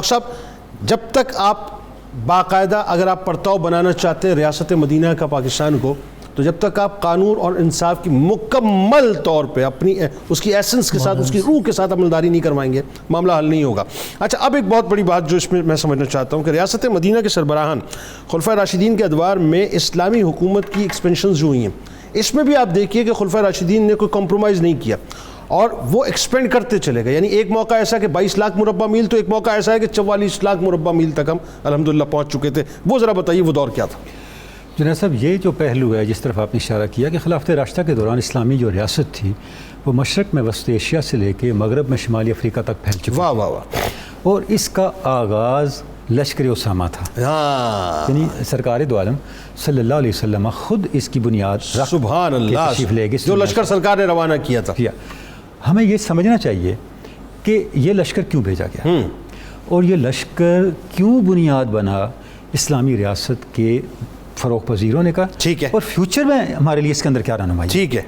صاحب جب تک آپ باقاعدہ اگر آپ پرتاؤ بنانا چاہتے ہیں ریاست مدینہ کا پاکستان کو، تو جب تک آپ قانون اور انصاف کی مکمل طور پہ اپنی اس کی ایسنس کے ساتھ، اس کی روح کے ساتھ عملداری نہیں کروائیں گے، معاملہ حل نہیں ہوگا۔ اچھا، اب ایک بہت بڑی بات جو اس میں سمجھنا چاہتا ہوں کہ ریاست مدینہ کے سربراہان خلفائے راشدین کے ادوار میں اسلامی حکومت کی ایکسپینشنز جو ہوئی ہیں، اس میں بھی آپ دیکھیے کہ خلفائے راشدین نے کوئی کمپرومائز نہیں کیا اور وہ ایکسپینڈ کرتے چلے گئے۔ یعنی ایک موقع ایسا کہ 22 لاکھ مربع میل، تو ایک موقع ایسا ہے کہ 44 لاکھ مربع میل تک ہم الحمدللہ پہنچ چکے تھے۔ وہ ذرا بتائیے وہ دور کیا تھا؟ جناب صاحب، یہ جو پہلو ہے جس طرف آپ نے اشارہ کیا کہ خلافت راشدہ کے دوران اسلامی جو ریاست تھی وہ مشرق میں وسط ایشیا سے لے کے مغرب میں شمالی افریقہ تک پھیل چکی، واہ واہ واہ، اور اس کا آغاز لشکر اسامہ تھا۔ یعنی سرکار دو عالم صلی اللہ علیہ وسلم خود اس کی بنیاد سبحان اللہ، تشریف لے گئے جو لشکر سرکار نے روانہ کیا تھا۔ ہمیں یہ سمجھنا چاہیے کہ یہ لشکر کیوں بھیجا گیا اور یہ لشکر کیوں بنیاد بنا اسلامی ریاست کے فروغ پذیر ہونے کا، ٹھیک ہے، اور فیوچر میں ہمارے لیے اس کے اندر کیا رہنمائی۔ ٹھیک ہے،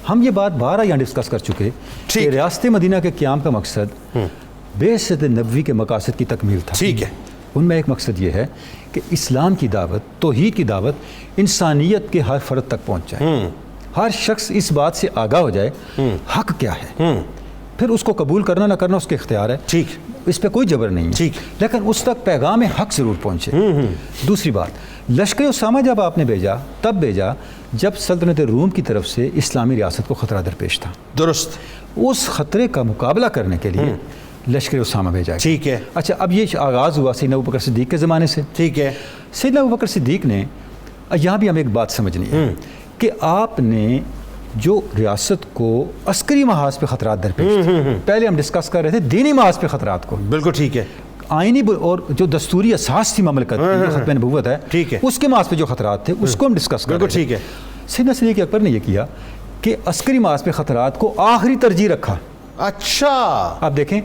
ہم یہ بات بارہ یہاں ڈسکس کر چکے کہ ریاست مدینہ کے قیام کا مقصد بعثت نبوی کے مقاصد کی تکمیل تھا۔ ٹھیک ہے، ان میں ایک مقصد یہ ہے کہ اسلام کی دعوت، توحید کی دعوت انسانیت کے ہر فرد تک پہنچ جائے، ہر شخص اس بات سے آگاہ ہو جائے حق کیا ہے، پھر اس کو قبول کرنا نہ کرنا اس کے اختیار ہے، ٹھیک، اس پہ کوئی جبر نہیں ہے، لیکن اس تک پیغام حق ضرور پہنچے۔ دوسری بات، لشکر اسامہ جب آپ نے بھیجا تب بھیجا جب سلطنت روم کی طرف سے اسلامی ریاست کو خطرہ درپیش تھا، درست، اس خطرے کا مقابلہ کرنے کے لیے لشکر اسامہ بھیجا گیا۔ ٹھیک ہے، اچھا، اب یہ آغاز ہوا سیدنا ابوبکر صدیق کے زمانے سے۔ ٹھیک ہے، سیدنا ابوبکر صدیق نے، یہاں بھی ہمیں ایک بات سمجھنی ہے کہ آپ نے جو ریاست کو عسکری محاذ پہ خطرات درپیش تھے، پہلے ہم ڈسکس کر رہے تھے دینی محاذ پہ خطرات کو، بالکل ٹھیک ہے، آئینی اور جو دستوری اساس تھی مملکت کی، ختم نبوت ہے، ٹھیک ہے، اس کے محاذ پہ جو خطرات تھے اس کو ہم ڈسکس کر رہے تھے۔ ٹھیک ہے، سیدنا صدیق اکبر نے یہ کیا کہ عسکری محاذ پہ خطرات کو آخری ترجیح رکھا۔ اچھا، آپ دیکھیں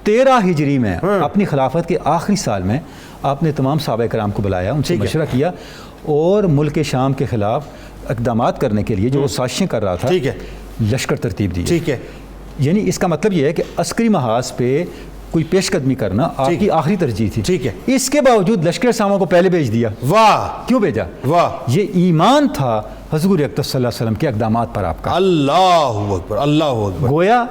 13 ہجری میں اپنی خلافت کے آخری سال میں آپ نے تمام صحابہ کرام کو بلایا، ان سے مشورہ کیا اور ملک شام کے خلاف اقدامات کرنے کے لیے جو وہ سازشیں کر رہا تھا، ٹھیک ہے، لشکر ترتیب دی۔ ٹھیک ہے، یعنی اس کا مطلب یہ ہے کہ عسکری محاذ پہ کوئی پیش قدمی کرنا آپ کی آخری ترجیح تھی۔ ٹھیک ہے، اس کے باوجود لشکر اسامہ کو پہلے بھیج دیا۔ واہ، کیوں بھیجا؟ واہ، یہ ایمان تھا حضور اقدس صلی اللہ علیہ وسلم کے اقدامات پر آپ کا۔ اللہ اکبر، اللہ اکبر، گویا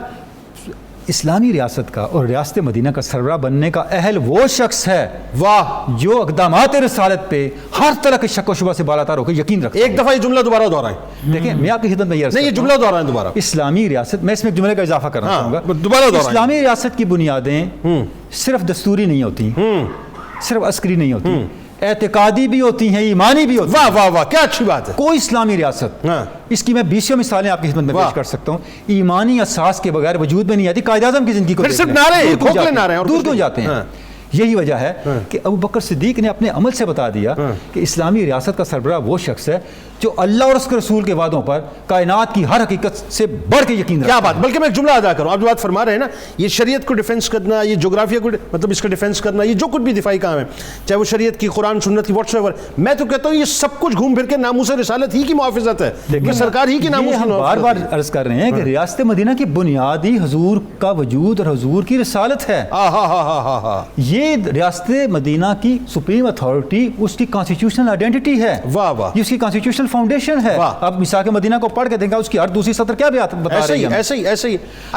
اسلامی ریاست کا اور ریاست مدینہ کا سربراہ بننے کا اہل وہ شخص ہے واہ، جو اقدامات رسالت پہ ہر طرح کے شک و شبہ سے بالاتر ہو کے یقین رکھتا ہے۔ ایک دفعہ یہ جملہ دوبارہ دہرائیں۔ دیکھیں، میں آپ کی خدمت میں یہ عرض نہیں، یہ کرتا جملہ دہرائیں دوبارہ۔ اسلامی ریاست، میں اس میں ایک جملے کا اضافہ کرنا چاہوں گا، دوبارہ دہرائیں۔ اسلامی ریاست کی بنیادیں صرف دستوری نہیں ہوتی، صرف عسکری نہیں ہوتی، اعتقادی بھی ہوتی ہیں، ایمانی بھی ہوتی ہیں۔ واہ واہ واہ، کیا اچھی بات ہے۔ کوئی اسلامی ریاست، اس کی میں 20 مثالیں آپ کی خدمت میں پیش کر سکتا ہوں، ایمانی اساس کے بغیر وجود میں نہیں آتی۔ قائد اعظم کی زندگی کو پھر صرف نعرے، کھوکھلے نعرے، اور دور کیوں جاتے ہیں؟ یہی وجہ ہے کہ ابوبکر صدیق نے اپنے عمل سے بتا دیا کہ اسلامی ریاست کا سربراہ وہ شخص ہے جو اللہ اور اس کے رسول کے وعدوں پر کائنات کی ہر حقیقت سے بڑھ کے یقین رکھتا ہے۔ کیا بات، بلکہ میں ایک جملہ ادا کروں، آپ جو بات فرما رہے ہیں نا، یہ شریعت کو ڈیفینس کرنا، یہ جغرافیہ کو مطلب اس کا ڈیفینس کرنا، یہ جو کچھ بھی دفاعی کام ہے، چاہے وہ شریعت کی، قرآن سنت کی، واٹس ایور، میں تو کہتا ہوں یہ سب کچھ گھوم پھر کے ناموس رسالت ہی کی محافظت ہے، یہ سرکار ہی کی ناموس کی ہم محافظت ہے۔ بار بار عرض کر رہے ہیں کہ ریاست مدینہ کی بنیادی حضور کا وجود اور حضور کی رسالت ہے۔ یہ ریاست مدینہ کی سپریم اتھارٹی اس کی کانسٹیٹیوشنل آئیڈینٹی ہے، واہ واہ، یہ اس کی کانسٹیٹیوشنل فاؤنڈیشن ہے۔ اب میثاق مدینہ کو پڑھ کے دیکھا، اس کی ہر دوسری سطر کیا بتا رہی ہے؟ ایسے ہی